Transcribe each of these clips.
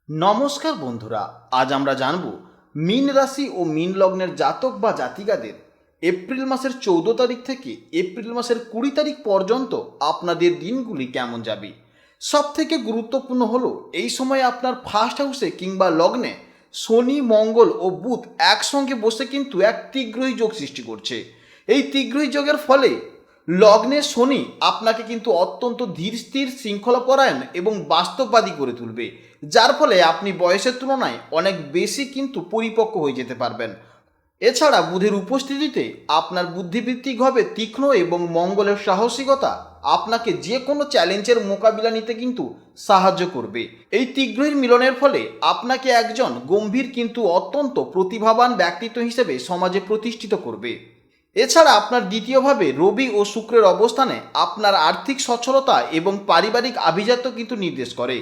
নমস্কার বন্ধুরা, আজ আমরা জানব মীন রাশি ও মীন লগ্নের জাতক বা জাতিকাদের এপ্রিল মাসের 14 তারিখ থেকে এপ্রিল মাসের 20 তারিখ পর্যন্ত আপনাদের দিনগুলি কেমন যাবে। সব থেকে গুরুত্বপূর্ণ হলো এই সময় আপনার ফার্স্ট হাউসে কিংবা লগ্নে শনি, মঙ্গল ও বুধ একসঙ্গে বসে কিন্তু এক তীগ্রহী যোগ সৃষ্টি করছে। এই তীগ্রহী যোগের ফলে লগ্নে শনি আপনাকে কিন্তু অত্যন্ত ধীর স্থির, শৃঙ্খলাপরায়ণ এবং বাস্তববাদী করে তুলবে, যার ফলে আপনি বয়সের তুলনায় অনেক বেশি কিন্তু পরিপক্ক হয়ে যেতে পারবেন। এছাড়া বুধের উপস্থিতিতে আপনার বুদ্ধিবৃত্তিক হবে তীক্ষ্ণ এবং মঙ্গলের সাহসিকতা আপনাকে যে কোনো চ্যালেঞ্জের মোকাবিলা নিতে কিন্তু সাহায্য করবে। এই তীগ্রহীর মিলনের ফলে আপনাকে একজন গম্ভীর কিন্তু অত্যন্ত প্রতিভাবান ব্যক্তিত্ব হিসেবে সমাজে প্রতিষ্ঠিত করবে। এছাড়া আপনার দ্বিতীয়ভাবে রবি ও শুক্রের অবস্থানে আপনার আর্থিক সচ্ছলতা এবং পারিবারিক আভিজাত্য কিন্তু নির্দেশ করে।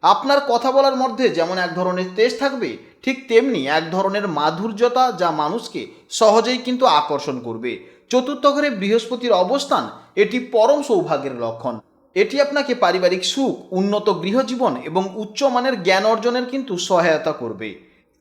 আপনার কথা বলার মধ্যে যেমন এক ধরনের তেজ থাকবে, ঠিক তেমনি এক ধরনের মাধুর্যতা যা মানুষকে সহজেই কিন্তু আকর্ষণ করবে। চতুর্থ ঘরে বৃহস্পতির অবস্থান এটি পরম সৌভাগ্যের লক্ষণ। এটি আপনাকে পারিবারিক সুখ, উন্নত গৃহজীবন এবং উচ্চমানের জ্ঞান অর্জনের কিন্তু সহায়তা করবে।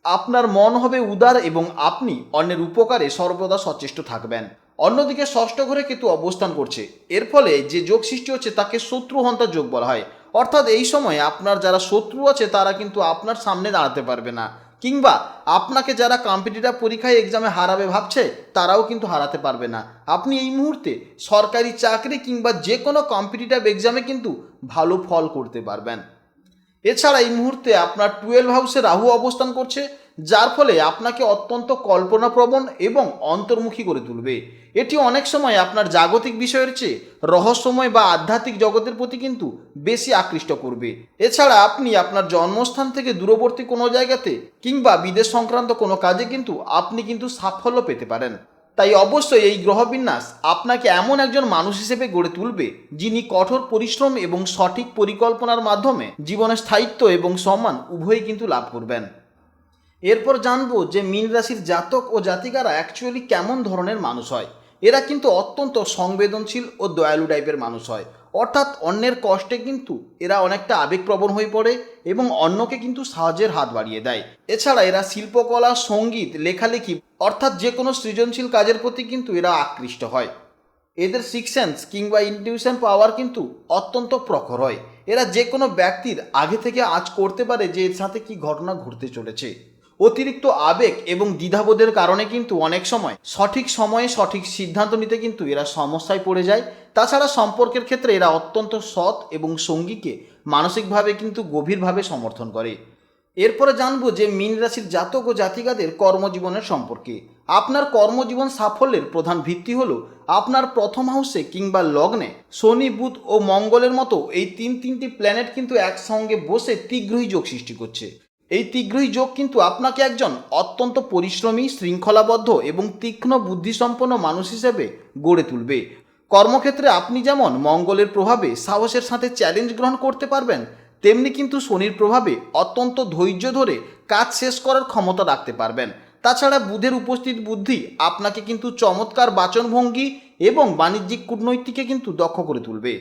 আপনার মন হবে উদার এবং আপনি অন্যের উপকারে সর্বদা সচেষ্ট থাকবেন। অন্যদিকে ষষ্ঠ ঘরে কেতু অবস্থান করছে, এর ফলে যে যোগ সৃষ্টি হচ্ছে তাকে শত্রুহন্তা যোগ বলা হয়। অর্থাৎ এই সময় আপনার যারা শত্রু আছে তারা কিন্তু আপনার সামনে দাঁড়াতে পারবে না, কিংবা আপনাকে যারা কম্পিটিটিভ পরীক্ষায় এক্সামে হারাবে ভাবছে তারাও কিন্তু হারাতে পারবে না। আপনি এই মুহূর্তে সরকারি চাকরি কিংবা যে কোনো কম্পিটিটিভ এক্সামে কিন্তু ভালো ফল করতে পারবেন। এছাড়া এই মুহূর্তে আপনার 12 হাউসে রাহু অবস্থান করছে, যার ফলে আপনাকে অত্যন্ত কল্পনাপ্রবণ এবং অন্তর্মুখী করে তুলবে। এটি অনেক সময় আপনার জাগতিক বিষয়ের চেয়ে রহস্যময় বা আধ্যাত্মিক জগতের প্রতি কিন্তু বেশি আকৃষ্ট করবে। এছাড়া আপনি আপনার জন্মস্থান থেকে দূরবর্তী কোনো জায়গাতে কিংবা বিদেশ সংক্রান্ত কোনো কাজে কিন্তু আপনি কিন্তু সাফল্য পেতে পারেন। তাই অবশ্যই এই গ্রহবিন্যাস আপনাকে এমন একজন মানুষ হিসেবে গড়ে তুলবে যিনি কঠোর পরিশ্রম এবং সঠিক পরিকল্পনার মাধ্যমে জীবনের স্থায়িত্ব এবং সম্মান উভয়ই কিন্তু লাভ করবেন। এরপর জানবো যে মীন রাশির জাতক ও জাতিকারা অ্যাকচুয়ালি কেমন ধরনের মানুষ হয়। এরা কিন্তু অত্যন্ত সংবেদনশীল ও দয়ালু টাইপের মানুষ হয়। অর্থাৎ অন্যের কষ্টে কিন্তু এরা অনেকটা আবেগপ্রবণ হয়ে পড়ে এবং অন্যকে কিন্তু সাহায্যের হাত বাড়িয়ে দেয়। এছাড়া এরা শিল্পকলা, সঙ্গীত, লেখালেখি অর্থাৎ যে কোনো সৃজনশীল কাজের প্রতি কিন্তু এরা আকৃষ্ট হয়। এদের সিক্স সেন্স কিংবা ইনটিউশন পাওয়ার কিন্তু অত্যন্ত প্রখর হয়। এরা যে কোনো ব্যক্তির আগে থেকে আঁচ করতে পারে যে এর সাথে কি ঘটনা ঘটতে চলেছে। অতিরিক্ত আবেগ এবং দ্বিধাবোধের কারণে কিন্তু অনেক সময় সঠিক সময়ে সঠিক সিদ্ধান্ত নিতে কিন্তু এরা সমস্যায় পড়ে যায়। তাছাড়া সম্পর্কের ক্ষেত্রে এরা অত্যন্ত সৎ এবং সঙ্গীকে মানসিকভাবে কিন্তু গভীরভাবে সমর্থন করে। এরপরে জানবো যে মীন রাশির জাতক ও জাতিকাদের কর্মজীবনের সম্পর্কে। আপনার কর্মজীবন সাফল্যের প্রধান ভিত্তি হলো আপনার প্রথম হাউসে কিংবা লগ্নে শনি, বুধ ও মঙ্গলের মতো এই তিনটি প্ল্যানেট কিন্তু একসঙ্গে বসে তীগ্রহী যোগ সৃষ্টি করছে। এই তীগ্রহী যোগ কিন্তু আপনাকে একজন অত্যন্ত পরিশ্রমী, শৃঙ্খলাবদ্ধ এবং তীক্ষ্ণ বুদ্ধিসম্পন্ন মানুষ হিসেবে গড়ে তুলবে। কর্মক্ষেত্রে আপনি যেমন মঙ্গলের প্রভাবে সাহসের সাথে চ্যালেঞ্জ গ্রহণ করতে পারবেন, তেমনি কিন্তু শনির প্রভাবে অত্যন্ত ধৈর্য ধরে কাজ শেষ করার ক্ষমতা রাখতে পারবেন। তাছাড়া বুধের উপস্থিত বুদ্ধি আপনাকে কিন্তু চমৎকার বাচনভঙ্গি এবং বাণিজ্যিক কূটনৈতিকে কিন্তু দক্ষ করে তুলবে।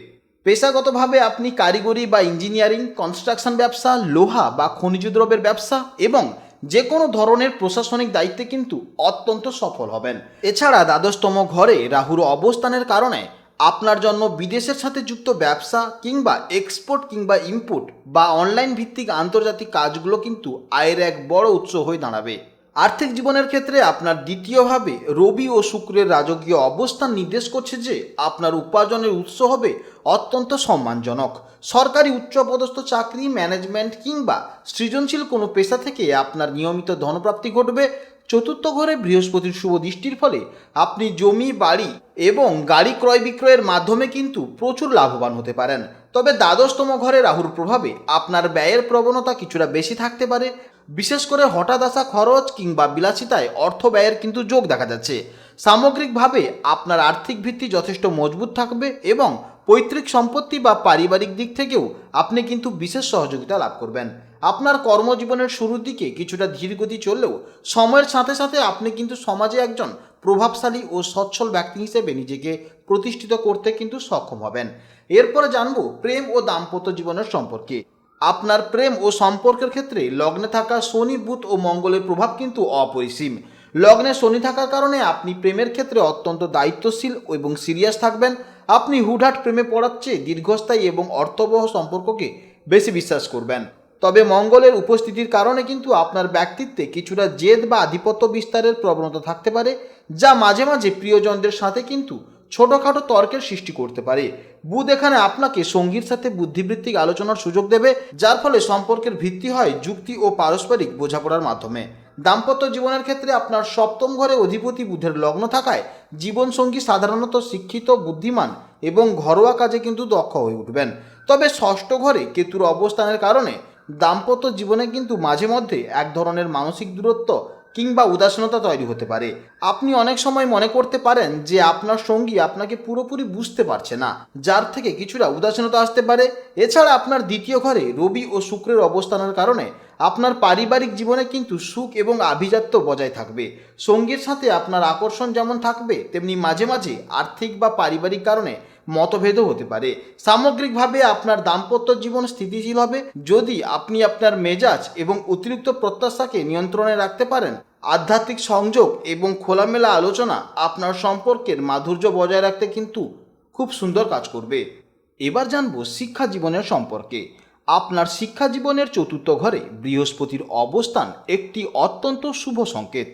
পেশাগতভাবে আপনি কারিগরি বা ইঞ্জিনিয়ারিং, কনস্ট্রাকশন ব্যবসা, লোহা বা খনিজ দ্রব্যের ব্যবসা এবং যে কোনো ধরনের প্রশাসনিক দায়িত্বে কিন্তু অত্যন্ত সফল হবেন। এছাড়া দ্বাদশতম ঘরে রাহুর অবস্থানের কারণে আপনার জন্য বিদেশের সাথে যুক্ত ব্যবসা কিংবা এক্সপোর্ট কিংবা ইম্পোর্ট বা অনলাইন ভিত্তিক আন্তর্জাতিক কাজগুলো কিন্তু আয়ের এক বড় উৎস হয়ে দাঁড়াবে। আর্থিক জীবনের ক্ষেত্রে আপনার দ্বিতীয়ভাবে রবি ও শুক্রের রাজকীয় অবস্থান নির্দেশ করছে যে আপনার উপার্জনের উৎস হবে অত্যন্ত সম্মানজনক। সরকারি উচ্চপদস্থ চাকরি, ম্যানেজমেন্ট কিংবা সৃজনশীল কোনো পেশা থেকে আপনার নিয়মিত ধনপ্রাপ্তি ঘটবে। চতুর্থ ঘরে বৃহস্পতির শুভ দৃষ্টির ফলে আপনি জমি, বাড়ি এবং গাড়ি ক্রয় বিক্রয়ের মাধ্যমে কিন্তু প্রচুর লাভবান হতে পারেন। তবে দ্বাদশতম ঘরে রাহুর প্রভাবে আপনার ব্যয়ের প্রবণতা কিছুটা বেশি থাকতে পারে। বিশেষ করে হঠাৎ আসা খরচ কিংবা বিলাসিতায় অর্থ ব্যয়ের কিন্তু যোগ দেখা যাচ্ছে। সামগ্রিকভাবে আপনার আর্থিক ভিত্তি যথেষ্ট মজবুত থাকবে এবং পৈতৃক সম্পত্তি বা পারিবারিক দিক থেকেও আপনি কিন্তু বিশেষ সহযোগিতা লাভ করবেন। আপনার কর্মজীবনের শুরুর দিকে কিছুটা ধীরগতি চললেও সময়ের সাথে সাথে আপনি কিন্তু সমাজে একজন প্রভাবশালী ও সচ্ছল ব্যক্তি হিসেবে নিজেকে প্রতিষ্ঠিত করতে কিন্তু সক্ষম হবেন। এরপরে জানবো প্রেম ও দাম্পত্য জীবনের সম্পর্কে। আপনার প্রেম ও সম্পর্কের ক্ষেত্রে লগ্নে থাকা শনি, বুধ ও মঙ্গলের প্রভাব কিন্তু অপরিসীম। লগ্নে শনি থাকার কারণে আপনি প্রেমের ক্ষেত্রে অত্যন্ত দায়িত্বশীল এবং সিরিয়াস থাকবেন। আপনি হুটহাট প্রেমে পড়ার চেয়ে দীর্ঘস্থায়ী এবং অর্থবহ সম্পর্ককে বেশি বিশ্বাস করবেন। তবে মঙ্গলের উপস্থিতির কারণে কিন্তু আপনার ব্যক্তিত্বে কিছুটা জেদ বা আধিপত্য বিস্তারের প্রবণতা থাকতে পারে, যা মাঝে মাঝে প্রিয়জনদের সাথে কিন্তু ছোটোখাটো তর্কের সৃষ্টি করতে পারে। বুধ এখানে আপনাকে সঙ্গীর সাথে বুদ্ধিবৃত্তিক আলোচনার সুযোগ দেবে, যার ফলে সম্পর্কের ভিত্তি হয় যুক্তি ও পারস্পরিক বোঝাপড়ার মাধ্যমে। দাম্পত্য জীবনের ক্ষেত্রে আপনার সপ্তম ঘরে অধিপতি বুধের লগ্ন থাকায় জীবনসঙ্গী সাধারণত শিক্ষিত, বুদ্ধিমান এবং ঘরোয়া কাজে কিন্তু দক্ষ হয়ে উঠবেন। তবে ষষ্ঠ ঘরে কেতুর অবস্থানের কারণে দাম্পত্য জীবনে কিন্তু মাঝে মধ্যে এক ধরনের মানসিক দূরত্ব কিংবা উদাসীনতা তৈরি হতে পারে। আপনি অনেক সময় মনে করতে পারেন যে আপনার সঙ্গী আপনাকে পুরোপুরি বুঝতে পারছে না, যার থেকে কিছুটা উদাসীনতা আসতে পারে। এছাড়া আপনার দ্বিতীয় ঘরে রবি ও শুক্রের অবস্থানের কারণে আপনার পারিবারিক জীবনে কিন্তু সুখ এবং আভিজাত্য বজায় থাকবে। সঙ্গীর সাথে আপনার আকর্ষণ যেমন থাকবে, তেমনি মাঝে মাঝে আর্থিক বা পারিবারিক কারণে মতভেদও হতে পারে। সামগ্রিকভাবে আপনার দাম্পত্য জীবন স্থিতিশীল হবে যদি আপনি আপনার মেজাজ এবং অতিরিক্ত প্রত্যাশাকে নিয়ন্ত্রণে রাখতে পারেন। আধ্যাত্মিক সংযোগ এবং খোলামেলা আলোচনা আপনার সম্পর্কের মাধুর্য বজায় রাখতে কিন্তু খুব সুন্দর কাজ করবে। এবার জানবো শিক্ষা জীবনের সম্পর্কে। আপনার শিক্ষা জীবনের চতুর্থ ঘরে বৃহস্পতির অবস্থান একটি অত্যন্ত শুভ সংকেত।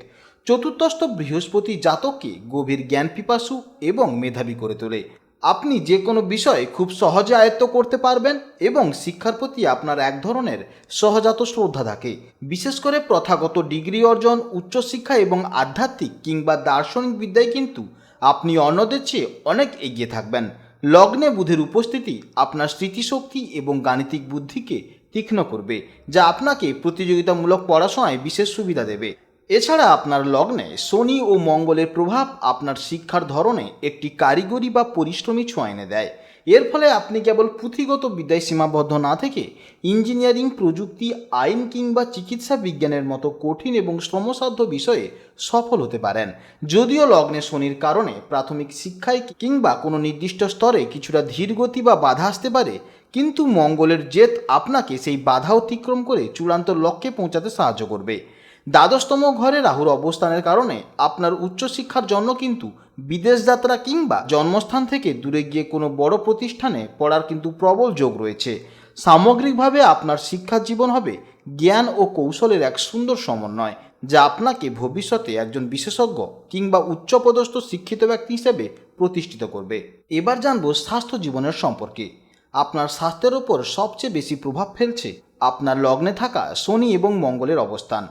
চতুর্থস্থ বৃহস্পতি জাতককে গভীর জ্ঞান পিপাসু এবং মেধাবী করে তোলে। আপনি যে কোনো বিষয়ে খুব সহজে আয়ত্ত করতে পারবেন এবং শিক্ষার প্রতি আপনার এক ধরনের সহজাত শ্রদ্ধা থাকে। বিশেষ করে প্রথাগত ডিগ্রি অর্জন, উচ্চশিক্ষা এবং আধ্যাত্মিক কিংবা দার্শনিক বিদ্যায় কিন্তু আপনি অন্যদের চেয়ে অনেক এগিয়ে থাকবেন। লগ্নে বুধের উপস্থিতি আপনার স্মৃতিশক্তি এবং গাণিতিক বুদ্ধিকে তীক্ষ্ণ করবে, যা আপনাকে প্রতিযোগিতামূলক পড়াশোনায় বিশেষ সুবিধা দেবে। এছাড়া আপনার লগ্নে শনি ও মঙ্গলের প্রভাব আপনার শিক্ষার ধরনে একটি কারিগরি বা পরিশ্রমী ছোঁয়া এনে দেয়। এর ফলে আপনি কেবল পুঁথিগত বিদ্যায় সীমাবদ্ধ না থেকে ইঞ্জিনিয়ারিং, প্রযুক্তি, আইন কিংবা চিকিৎসা বিজ্ঞানের মতো কঠিন এবং শ্রমসাধ্য বিষয়ে সফল হতে পারেন। যদিও লগ্নে শনির কারণে প্রাথমিক শিক্ষায় কিংবা কোনো নির্দিষ্ট স্তরে কিছুটা ধীরগতি বা বাধা আসতে পারে, কিন্তু মঙ্গলের জেদ আপনাকে সেই বাধা অতিক্রম করে চূড়ান্ত লক্ষ্যে পৌঁছাতে সাহায্য করবে। দ্বাদশতম ঘরে রাহুর অবস্থানের কারণে আপনার উচ্চশিক্ষার জন্য কিন্তু বিদেশ যাত্রা কিংবা জন্মস্থান থেকে দূরে গিয়ে কোনো বড় প্রতিষ্ঠানে পড়ার কিন্তু প্রবল যোগ রয়েছে। সামগ্রিকভাবে আপনার শিক্ষা জীবন হবে জ্ঞান ও কৌশলের এক সুন্দর সমন্বয়, যা আপনাকে ভবিষ্যতে একজন বিশেষজ্ঞ কিংবা উচ্চপদস্থ শিক্ষিত ব্যক্তি হিসেবে প্রতিষ্ঠিত করবে। এবার জানব স্বাস্থ্য জীবনের সম্পর্কে। আপনার স্বাস্থ্যের ওপর সবচেয়ে বেশি প্রভাব ফেলছে আপনার লগ্নে থাকা শনি এবং মঙ্গলের অবস্থান।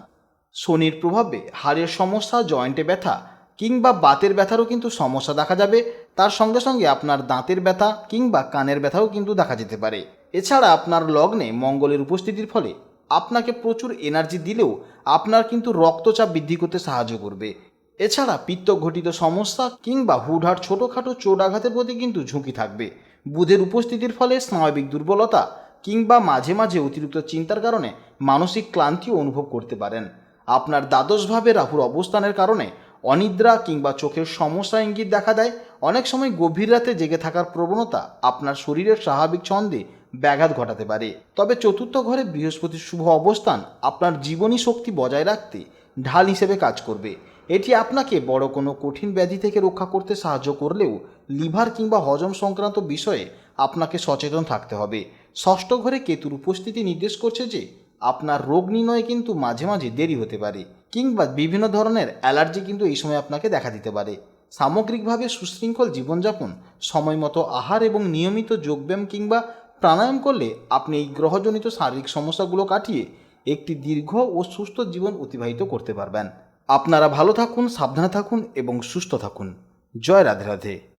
শনির প্রভাবে হাড়ের সমস্যা, জয়েন্টে ব্যথা কিংবা বাতের ব্যথারও কিন্তু সমস্যা দেখা যাবে। তার সঙ্গে সঙ্গে আপনার দাঁতের ব্যথা কিংবা কানের ব্যথাও কিন্তু দেখা যেতে পারে। এছাড়া আপনার লগ্নে মঙ্গলের উপস্থিতির ফলে আপনাকে প্রচুর এনার্জি দিলেও আপনার কিন্তু রক্তচাপ বৃদ্ধি করতে সাহায্য করবে। এছাড়া পিত্তঘটিত সমস্যা কিংবা হুটহাট ছোটোখাটো চোট আঘাতের প্রতি কিন্তু ঝুঁকি থাকবে। বুধের উপস্থিতির ফলে স্নায়বিক দুর্বলতা কিংবা মাঝে মাঝে অতিরিক্ত চিন্তার কারণে মানসিক ক্লান্তিও অনুভব করতে পারেন। আপনার দ্বাদশভাবে রাহুর অবস্থানের কারণে অনিদ্রা কিংবা চোখের সমস্যা ইঙ্গিত দেখা দেয়। অনেক সময় গভীর রাতে জেগে থাকার প্রবণতা আপনার শরীরের স্বাভাবিক ছন্দে ব্যাঘাত ঘটাতে পারে। তবে চতুর্থ ঘরে বৃহস্পতির শুভ অবস্থান আপনার জীবনী শক্তি বজায় রাখতে ঢাল হিসেবে কাজ করবে। এটি আপনাকে বড় কোনো কঠিন ব্যাধি থেকে রক্ষা করতে সাহায্য করলেও লিভার কিংবা হজম সংক্রান্ত বিষয়ে আপনাকে সচেতন থাকতে হবে। ষষ্ঠ ঘরে কেতুর উপস্থিতি নির্দেশ করছে যে আপনার রোগ নির্ণয়ে কিন্তু মাঝে মাঝে দেরি হতে পারে কিংবা বিভিন্ন ধরনের অ্যালার্জি কিন্তু এই সময় আপনাকে দেখা দিতে পারে। সামগ্রিকভাবে সুশৃঙ্খল জীবনযাপন, সময় মতো আহার এবং নিয়মিত যোগব্যায়াম কিংবা প্রাণায়াম করলে আপনি এই গ্রহজনিত শারীরিক সমস্যাগুলো কাটিয়ে একটি দীর্ঘ ও সুস্থ জীবন অতিবাহিত করতে পারবেন। আপনারা ভালো থাকুন, সাবধানে থাকুন এবং সুস্থ থাকুন। জয় রাধে রাধে।